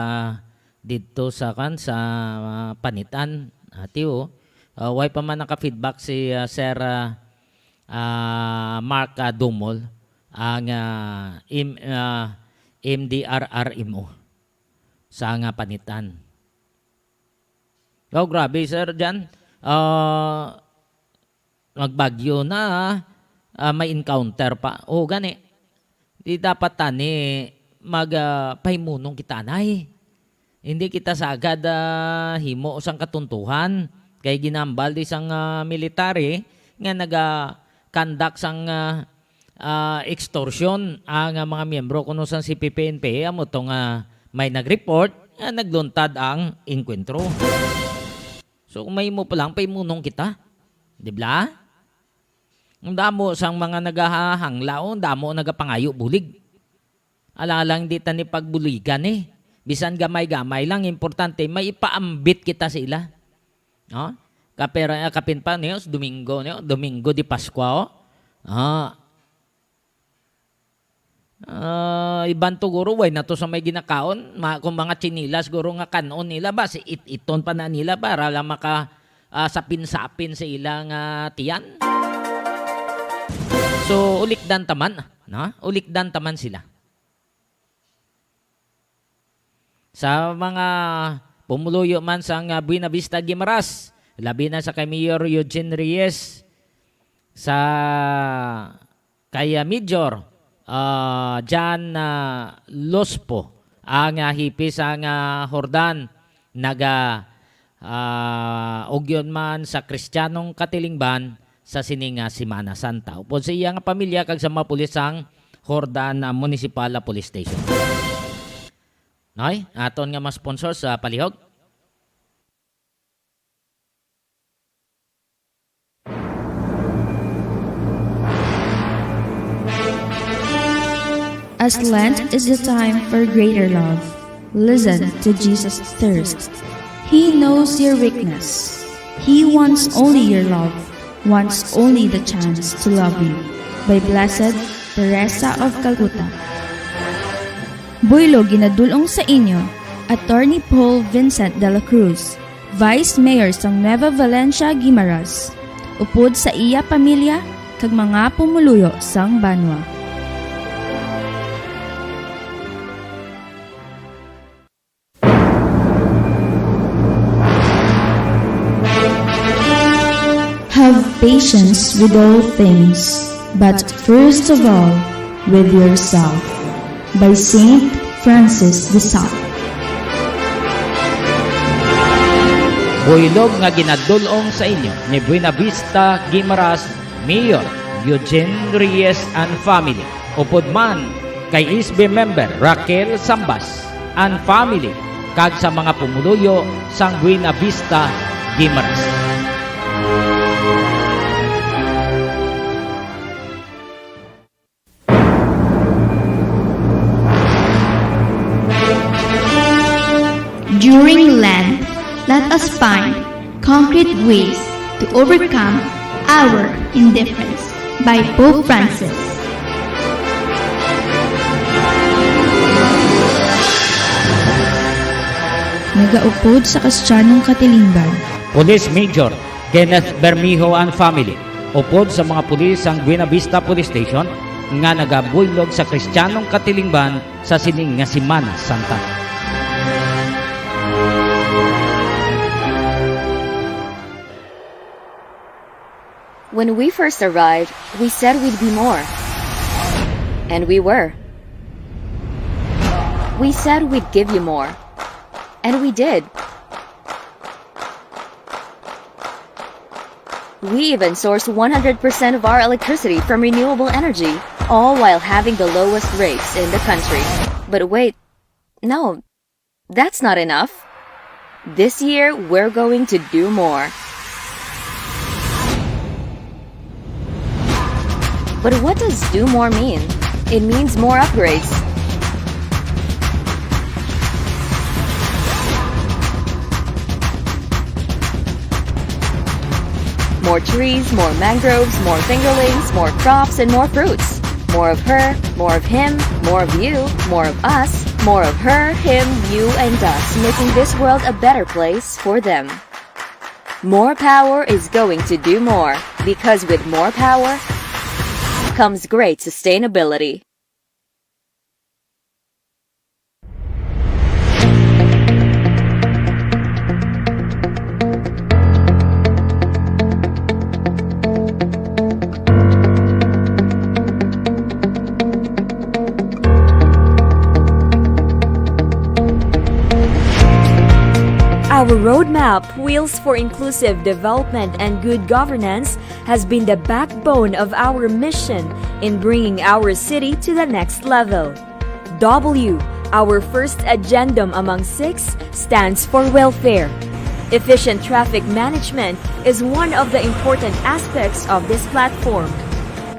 dito sa panitan. Tiyo, why pa man naka-feedback si Sir Mark Dumol ang MDRRMO sa nga panitan. Oh, grabe sir dyan. Magbagyo na may encounter pa. Oh, gani. Di dapat tani magpahimunong kita nay. Hindi kita sagad himo sang katuntuhan. Kay ginambal di sang military nga naga-conduct sang extortion ang mga miyembro kuno sang CPP-NPA amo tong may nag-report nga nagluntad ang inkwentro. So kung may mo pa lang pahimunong kita. Di ba? Ang damo sang mga nagahanglaon, damo nagapangayo bulig. Alalang di ta ni pagbuligan eh. Bisan gamay-gamay lang, importante may ipaambit kita sa ila. No? Kapin pa niyo, Domingo di Pasko. Iban to guro, way na to sa may ginakaon. Kung mga chinilas, guro nga kanon nila ba, si iton pa na nila para lang maka sapin-sapin sa ilang tiyan. So, ulikdan taman. No? Ulikdan taman sila. Sa mga pumuluyo man sa Buena Vista Guimaras, labi na sa kay Mayor Eugene Reyes, sa kay Major Jan Lospo, ang hipis ang Hordan, ugyon man sa Kristiyanong Katilingban sa sininga Semana Santa. Upod sa iyang pamilya kag sa mga pulis ang Hordan Municipal Police Station. Noy, aton nga mga sponsor sa palihog. As Lent is the time for greater love, listen to Jesus' thirst. He knows your weakness. He wants only your love, wants only the chance to love you. By Blessed Teresa of Calcutta. Buylo ginadulong sa inyo, Attorney Paul Vincent de la Cruz, Vice Mayor sang Nueva Valencia, Guimaras, upod sa iya pamilya, kag mga pumuluyo sang banwa. Have patience with all things, but first of all, with yourself. By Saint Francis de Sales. Builog nga ginadulong sa inyo ni Buena Vista Guimaras Mayor Eugene Reyes and family. Upod man kay ISB member Raquel Sambas and family kag sa mga pumuluyo sang Buena Vista Guimaras. During Lent, let us find concrete ways to overcome our indifference by Pope Francis. Nagaupod sa Kristiyanong Katilingban. Police Major Kenneth Bermijo and family. Upod sa mga pulis ang Buena Vista Police Station nga nagabuylog sa Kristiyanong Katilingban sa sining nga Semana Santa. When we first arrived, we said we'd be more. And we were. We said we'd give you more. And we did. We even sourced 100% of our electricity from renewable energy, all while having the lowest rates in the country. But wait, no, that's not enough. This year, we're going to do more. But what does do more mean? It means more upgrades. More trees, more mangroves, more fingerlings, more crops, and more fruits. More of her, more of him, more of you, more of us, more of her, him, you, and us, making this world a better place for them. More power is going to do more, because with more power comes great sustainability. Our roadmap, Wheels for Inclusive Development and Good Governance, has been the backbone of our mission in bringing our city to the next level. W, our first addendum among 6, stands for welfare. Efficient traffic management is one of the important aspects of this platform.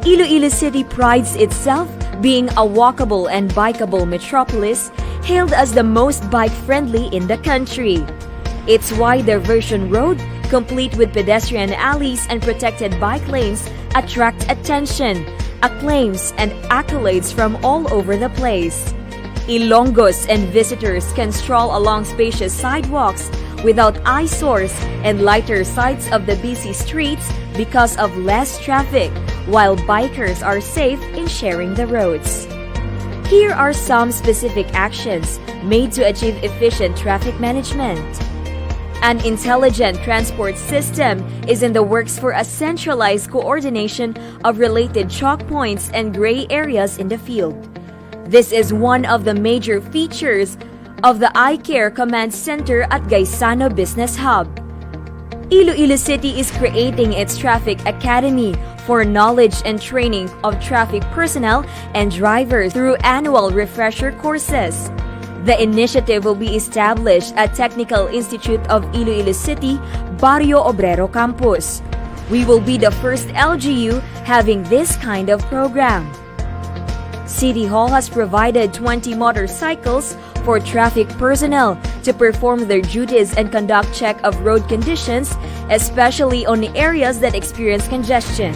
Iloilo City prides itself being a walkable and bikeable metropolis, hailed as the most bike-friendly in the country. Its wide diversion road, complete with pedestrian alleys and protected bike lanes, attract attention, acclaims, and accolades from all over the place. Ilonggos and visitors can stroll along spacious sidewalks without eyesores and lighter sights of the busy streets because of less traffic, while bikers are safe in sharing the roads. Here are some specific actions made to achieve efficient traffic management. An intelligent transport system is in the works for a centralized coordination of related choke points and gray areas in the field. This is one of the major features of the iCare Command Center at Gaisano Business Hub. Iloilo City is creating its Traffic Academy for knowledge and training of traffic personnel and drivers through annual refresher courses. The initiative will be established at Technical Institute of Iloilo City, Barrio Obrero Campus. We will be the first LGU having this kind of program. City Hall has provided 20 motorcycles for traffic personnel to perform their duties and conduct check of road conditions, especially on areas that experience congestion.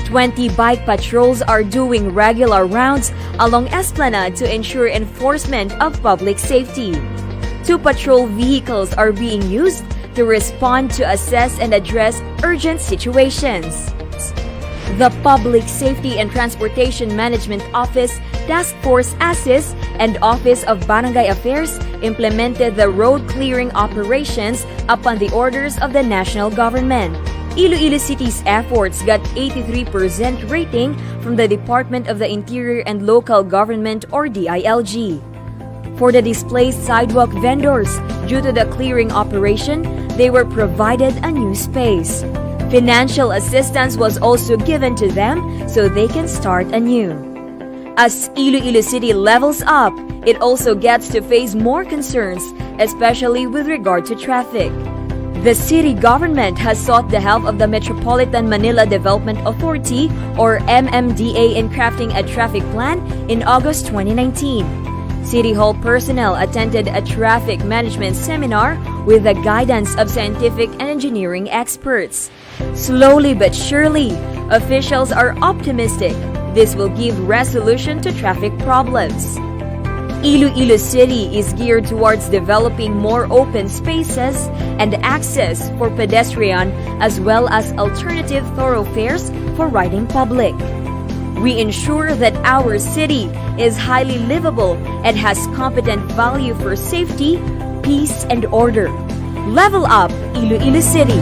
20 bike patrols are doing regular rounds along Esplanade to ensure enforcement of public safety. 2 patrol vehicles are being used to respond to assess and address urgent situations. The Public Safety and Transportation Management Office, Task Force ASIS, and Office of Barangay Affairs implemented the road clearing operations upon the orders of the national government. Iloilo City's efforts got 83% rating from the Department of the Interior and Local Government or DILG. For the displaced sidewalk vendors, due to the clearing operation, they were provided a new space. Financial assistance was also given to them so they can start anew. As Iloilo City levels up, it also gets to face more concerns, especially with regard to traffic. The city government has sought the help of the Metropolitan Manila Development Authority or MMDA in crafting a traffic plan in August 2019. City Hall personnel attended a traffic management seminar with the guidance of scientific and engineering experts. Slowly but surely, officials are optimistic this will give resolution to traffic problems. Iloilo City is geared towards developing more open spaces and access for pedestrian as well as alternative thoroughfares for riding public. We ensure that our city is highly livable and has competent value for safety, peace, and order. Level up Iloilo City!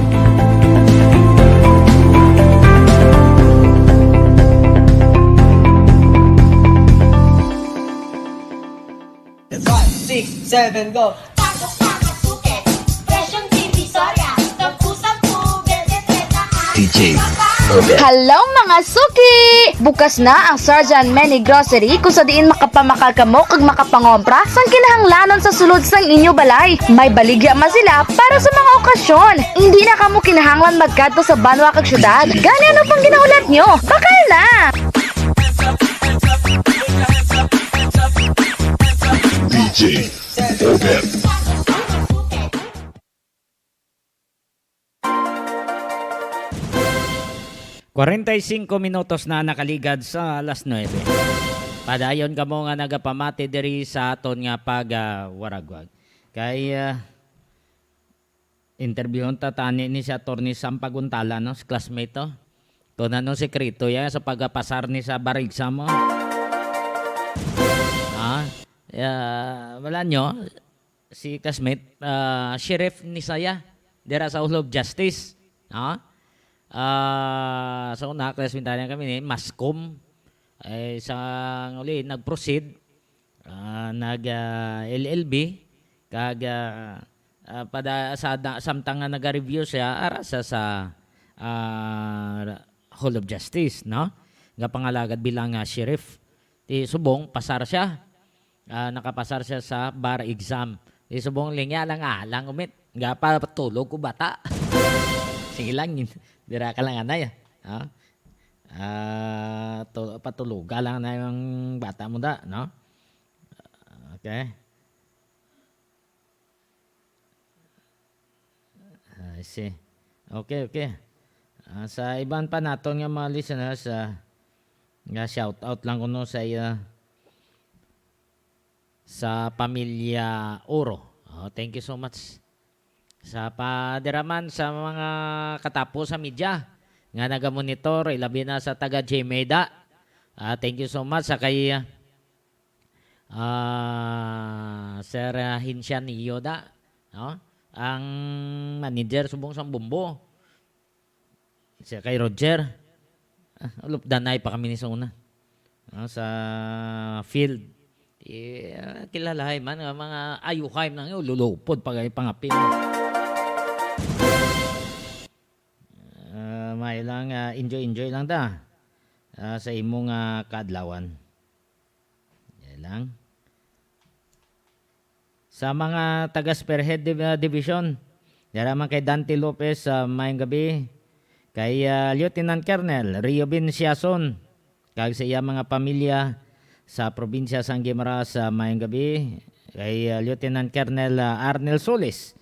Five, 6, 7, go! DJ Obet. Hello mga suki! Bukas na ang Sarjan Many Grocery kung sa diin makapamakal kamo kag makapangompra sang kinahanglanon sa sulod sang inyo balay. May baligya man sila para sa mga okasyon. Hindi na kamo kinahanglan magkadto sa banwa kag syudad. Gani ano pang ginaulat nyo? Bakal na! DJ Obet. 45 minutos na nakaligad sa alas 9. Padayon ka mo nga nagapamati diri sa aton nga waragwag. Kay interviewon ta tani ni si Attorney Sam Paguntala, no, si classmate to. Ito na no sekreto ya sa pagpasar ni sa barigsa mo. Wala nyo, si classmate, sheriff ni saya, dira sa Hall of Justice. So na-classmate tayo kami ni Mascom. Isang uli, nag-proceed, nag-LLB, kag samtang nga nag-review siya, arasa sa Hall of Justice, no? Nga pangalagad bilang sheriff. Di subong, pasar siya. Nakapasar siya sa bar exam. Di subong linya lang alang umit. Nga pa patulog ko bata. Sige lang yun. Dira ka lang anay. Patulog ka lang na yung bata mo da, no? Okay. I see. Okay. Sa iban pa naton nga mga listeners, nga shout out lang ko no sa pamilya Oro. Thank you so much. Sa padiraman sa mga katapos sa media nga nagamonitor, ilabi na sa taga Jmeda. Thank you so much sa kay Sir Hinshan Yoda, no? Ang manager subong sa Bumbo. Siya kay Roger. Danay pa kami ni Sona. Sa field. Kilalahay man mga ayuhay nang lulupod pag ay pangapin. May lang enjoy lang da sa imong kadlawan. Yan lang. Sa mga taga Spearhead Division, daraman kay Dante Lopez sa mayong gabi, kay Lieutenant Colonel Rio Vinciason, kag sa iya mga pamilya sa probinsya sang Guimaras sa mayong gabi, kay Lieutenant Colonel Arnel Solis,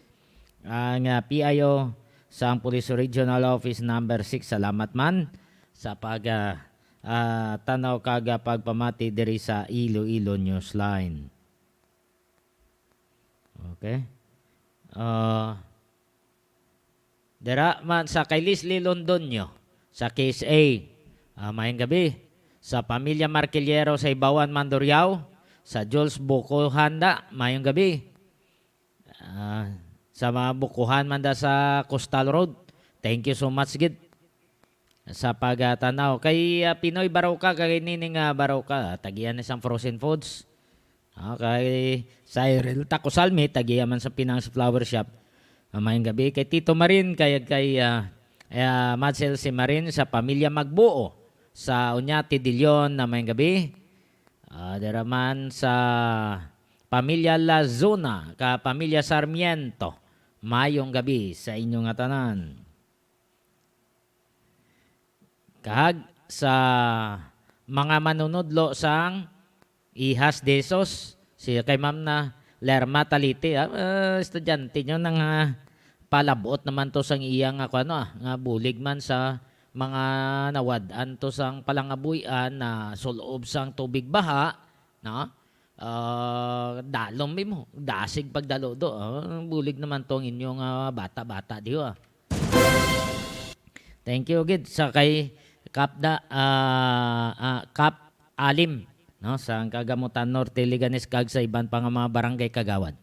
ang PIO sa Police Regional Office number 6. Salamat man sa tanaw kag pagpamati diri sa Iloilonewsline. Okay. Dira man sa kay Leslie Londonio sa Case A, mayong gabi. Sa pamilya Marquillero sa Ibawan, Mandurriao, sa Jules Bukuhanda, mayong gabi. Sa mga bukuhan manda sa Coastal Road, thank you so much gid sa pagtanaw. Kay Pinoy Barauka, kay Nining Barauka, tagiyan isang frozen foods. Kay Cyril Tacosalmi, tagiyan man sa Pinang Flower Shop. Mayong gabi. Kay Tito Marin, kay Marcel si Marin sa pamilya Magbuo sa Uñati Dillon na mayong gabi. Daraman sa pamilya Lazuna, ka pamilya Sarmiento, mayong gabi sa inyong tanan. Kag sa mga manunudlo sang Ihas Desos, si kay Ma'am na Lerma Talite, estudyante nyo nang palabot naman to sang iyang nga bulig man sa mga nawadaan to sang palangabuyan na suloob sang tubig baha, no? Dalom mo, dasig pagdalo do. Bulig naman tong inyong bata-bata di ba? Thank you gid sa kay Kap Alim, no, sa Kagamutan Norte, Liganes kag sa iban pa nga mga barangay kagawad.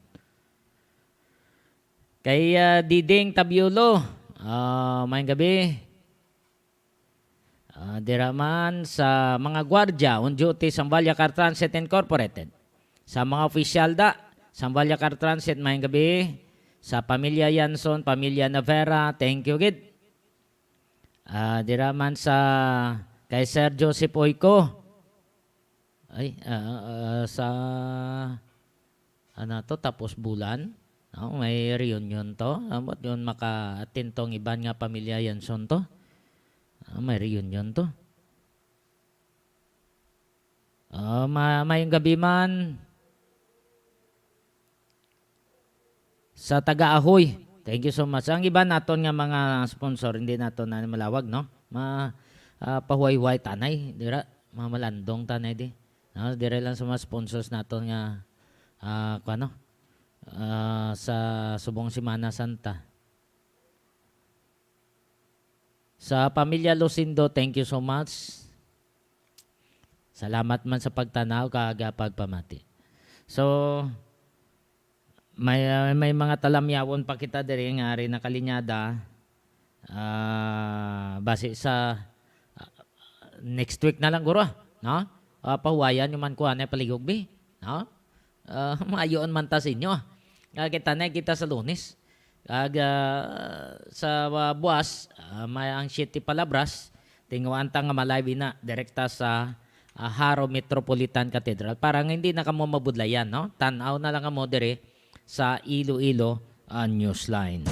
Kay Diding Tabiulo, mayong gabi. Diraman sa mga gwardya on duty sa Sambalya Car Transit Incorporated. Sa mga opisyal Sambalya Car Transit, mayong gabi. Sa pamilya Yanson, pamilya Navera, thank you gid. Diraman sa kay Sir Joseph Oiko. Sa tapos bulan, no, may reunion to. Amot yun maka-attend tong iban nga pamilya Yanson to. May reunion to. Mayong gabi man sa Taga-Ahoy. Thank you so much. Ang iba naton nga mga sponsor, hindi naton na malawag, no? pahuwayway tanay dira mamalandong tanay di. No, dire lang sa mga sponsors naton nga kuano sa subong Semana Santa. Sa pamilya Lucindo, thank you so much. Salamat man sa pagtanaw kaaga pagpamati. So may mga talamyawon pa kita diri nga rin nakalinyada base sa next week na lang guro, no? Pahuwayan yung man ko anay paligugbi, no? Maayoon man ta sa inyo. Kita na kita sa Lunes. Sa buwas may ang 7 palabras tinguan ta nga malive na direkta sa Haro Metropolitan Cathedral para nga hindi na kamo mabudlayan, no? Tanaw na lang kamo dire sa Iloilo Newsline.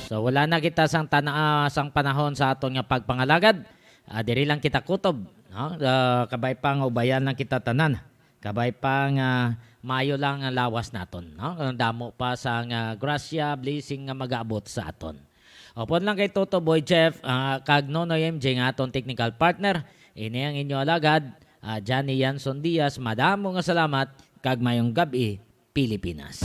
So wala na kita sang sang panahon sa aton nga pagpangalagad. Diri lang kita kutob, no? Kabay pang ubayan lang kita tanan. Kabay pang mayo lang ang lawas naton, no? Damo pa sa grasya, blessing nga mag-abot sa aton. Opon lang kay Toto Boy Jeff, kag Nonoy MJ nga aton technical partner. Ini ang inyo alagad, Johnny Yanson Diaz. Madamo nga salamat kag mayong gabi, Pilipinas.